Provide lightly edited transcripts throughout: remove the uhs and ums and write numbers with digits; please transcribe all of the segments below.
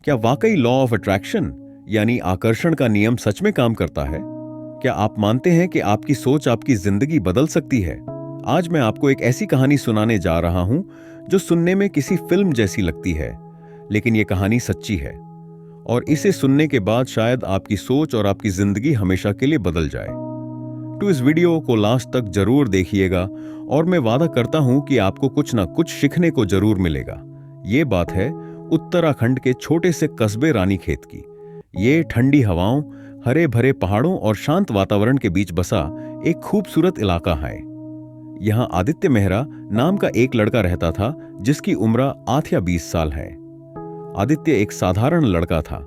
क्या वाकई law of attraction यानी आकर्षण का नियम सच में काम करता है? क्या आप मानते हैं कि आपकी सोच आपकी जिंदगी बदल सकती है? आज मैं आपको एक ऐसी कहानी सुनाने जा रहा हूं जो सुनने में किसी फिल्म जैसी लगती है, लेकिन यह कहानी सच्ची है और इसे सुनने के बाद शायद आपकी सोच और आपकी जिंदगी हमेशा के लिए बदल जाए। तो इस वीडियो को लास्ट तक जरूर देखिएगा और मैं वादा करता हूं कि आपको कुछ ना कुछ सीखने को जरूर मिलेगा। ये बात है उत्तराखंड के छोटे से कस्बे रानीखेत की। ये ठंडी हवाओं, हरे भरे पहाड़ों और शांत वातावरण के बीच बसा एक खूबसूरत इलाका है। यहां आदित्य मेहरा नाम का एक लड़का रहता था जिसकी उम्र 8 या 20 साल है। आदित्य एक साधारण लड़का था,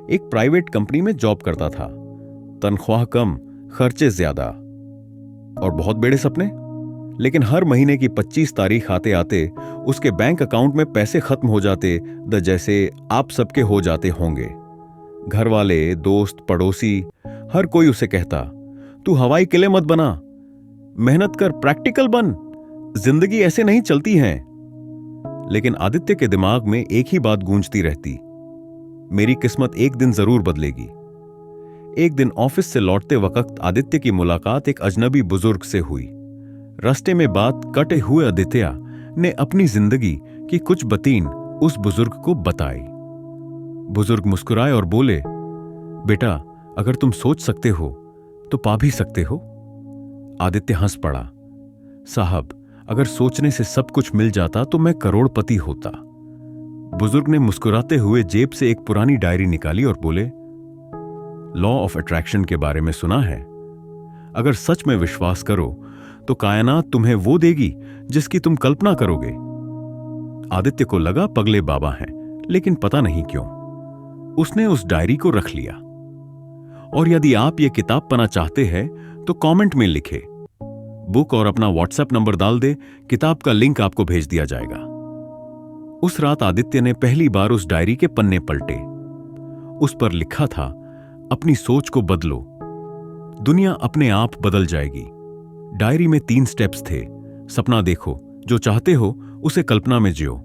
एक प्राइवेट कंपनी में जॉब करता था। तनख्वाह कम, खर्चे ज्यादा और बहुत बड़े सपने। लेकिन हर महीने की 25 तारीख आते आते उसके बैंक अकाउंट में पैसे खत्म हो जाते, जैसे आप सबके हो जाते होंगे। घर वाले, दोस्त, पड़ोसी हर कोई उसे कहता, तू हवाई किले मत बना, मेहनत कर, प्रैक्टिकल बन, जिंदगी ऐसे नहीं चलती है। लेकिन आदित्य के दिमाग में एक ही बात गूंजती रहती, मेरी किस्मत एक दिन जरूर बदलेगी। एक दिन ऑफिस से लौटते वक्त आदित्य की मुलाकात एक अजनबी बुजुर्ग से हुई। रास्ते में बात कटे हुए आदित्य ने अपनी जिंदगी की कुछ बतीन उस बुजुर्ग को बताई। बुजुर्ग मुस्कुराए और बोले, बेटा, अगर तुम सोच सकते हो तो पा भी सकते हो। आदित्य हंस पड़ा, साहब, अगर सोचने से सब कुछ मिल जाता तो मैं करोड़पति होता। बुजुर्ग ने मुस्कुराते हुए जेब से एक पुरानी डायरी निकाली और बोले, लॉ ऑफ अट्रैक्शन के बारे में सुना है? अगर सच में विश्वास करो तो कायनात तुम्हें वो देगी जिसकी तुम कल्पना करोगे। आदित्य को लगा पगले बाबा हैं, लेकिन पता नहीं क्यों उसने उस डायरी को रख लिया। और यदि आप ये किताब पढ़ना चाहते हैं तो कमेंट में लिखे बुक और अपना व्हाट्सएप नंबर डाल दे, किताब का लिंक आपको भेज दिया जाएगा। उस रात आदित्य ने पहली बार उस डायरी के पन्ने पलटे। उस पर लिखा था, अपनी सोच को बदलो, दुनिया अपने आप बदल जाएगी। डायरी में 3 स्टेप्स थे। सपना देखो, जो चाहते हो उसे कल्पना में जियो,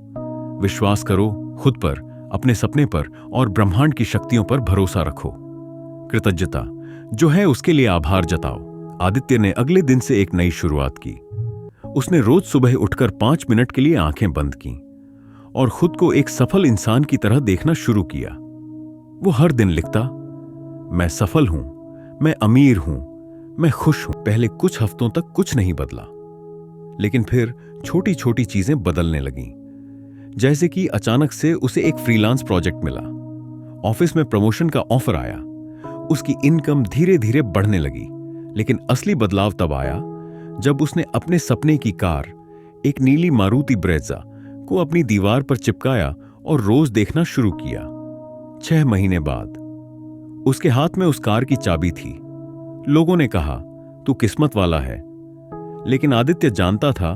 विश्वास करो खुद पर, अपने सपने पर और ब्रह्मांड की शक्तियों पर भरोसा रखो, कृतज्ञता जो है उसके लिए आभार जताओ। आदित्य ने अगले दिन से एक नई शुरुआत की। उसने रोज सुबह उठकर 5 मिनट के लिए आंखें बंद की और खुद को एक सफल इंसान की तरह देखना शुरू किया। वो हर दिन लिखता, मैं सफल हूं, मैं अमीर हूं, मैं खुश हूं। पहले कुछ हफ्तों तक कुछ नहीं बदला, लेकिन फिर छोटी छोटी चीजें बदलने लगीं। जैसे कि अचानक से उसे एक फ्रीलांस प्रोजेक्ट मिला, ऑफिस में प्रमोशन का ऑफर आया, उसकी इनकम धीरे धीरे बढ़ने लगी। लेकिन असली बदलाव तब आया जब उसने अपने सपने की कार, एक नीली मारुति ब्रेजा, को अपनी दीवार पर चिपकाया और रोज देखना शुरू किया। 6 महीने बाद उसके हाथ में उस कार की चाबी थी। लोगों ने कहा, तू किस्मत वाला है। लेकिन आदित्य जानता था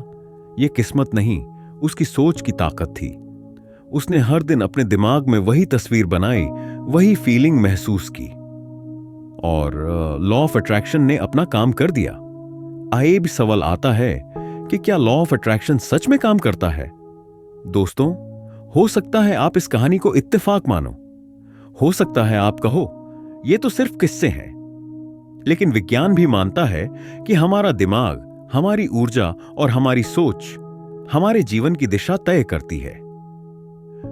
यह किस्मत नहीं, उसकी सोच की ताकत थी। उसने हर दिन अपने दिमाग में वही तस्वीर बनाई, वही फीलिंग महसूस की और लॉ ऑफ अट्रैक्शन ने अपना काम कर दिया। आए भी सवाल आता है कि क्या लॉ ऑफ अट्रैक्शन सच में काम करता है? दोस्तों, हो सकता है आप इस कहानी को इत्तेफाक मानो, हो सकता है आप कहो ये तो सिर्फ किस्से हैं, लेकिन विज्ञान भी मानता है कि हमारा दिमाग, हमारी ऊर्जा और हमारी सोच हमारे जीवन की दिशा तय करती है।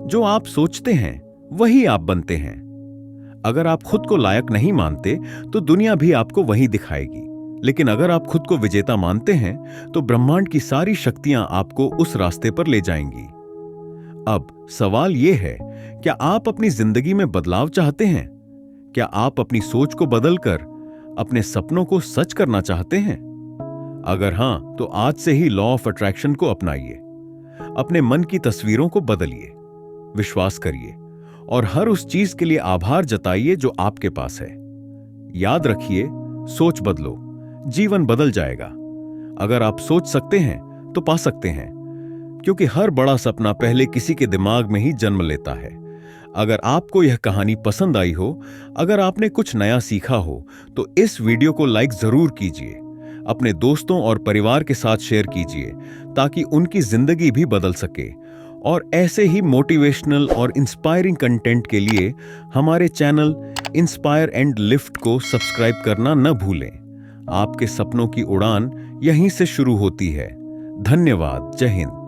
जो आप सोचते हैं वही आप बनते हैं। अगर आप खुद को लायक नहीं मानते तो दुनिया भी आपको वही दिखाएगी, लेकिन अगर आप खुद को विजेता मानते हैं तो ब्रह्मांड की सारी शक्तियां आपको उस रास्ते पर ले जाएंगी। अब सवाल यह है, क्या आप अपनी जिंदगी में बदलाव चाहते हैं? क्या आप अपनी सोच को बदलकर अपने सपनों को सच करना चाहते हैं? अगर हां, तो आज से ही लॉ ऑफ अट्रैक्शन को अपनाइए। अपने मन की तस्वीरों को बदलिए, विश्वास करिए और हर उस चीज के लिए आभार जताइए जो आपके पास है। याद रखिए, सोच बदलो, जीवन बदल जाएगा। अगर आप सोच सकते हैं तो पा सकते हैं, क्योंकि हर बड़ा सपना पहले किसी के दिमाग में ही जन्म लेता है। अगर आपको यह कहानी पसंद आई हो, अगर आपने कुछ नया सीखा हो, तो इस वीडियो को लाइक जरूर कीजिए, अपने दोस्तों और परिवार के साथ शेयर कीजिए ताकि उनकी जिंदगी भी बदल सके और ऐसे ही मोटिवेशनल और इंस्पायरिंग कंटेंट के लिए हमारे चैनल इंस्पायर एंड लिफ्ट को सब्सक्राइब करना न भूलें। आपके सपनों की उड़ान यहीं से शुरू होती है। धन्यवाद। जय हिंद।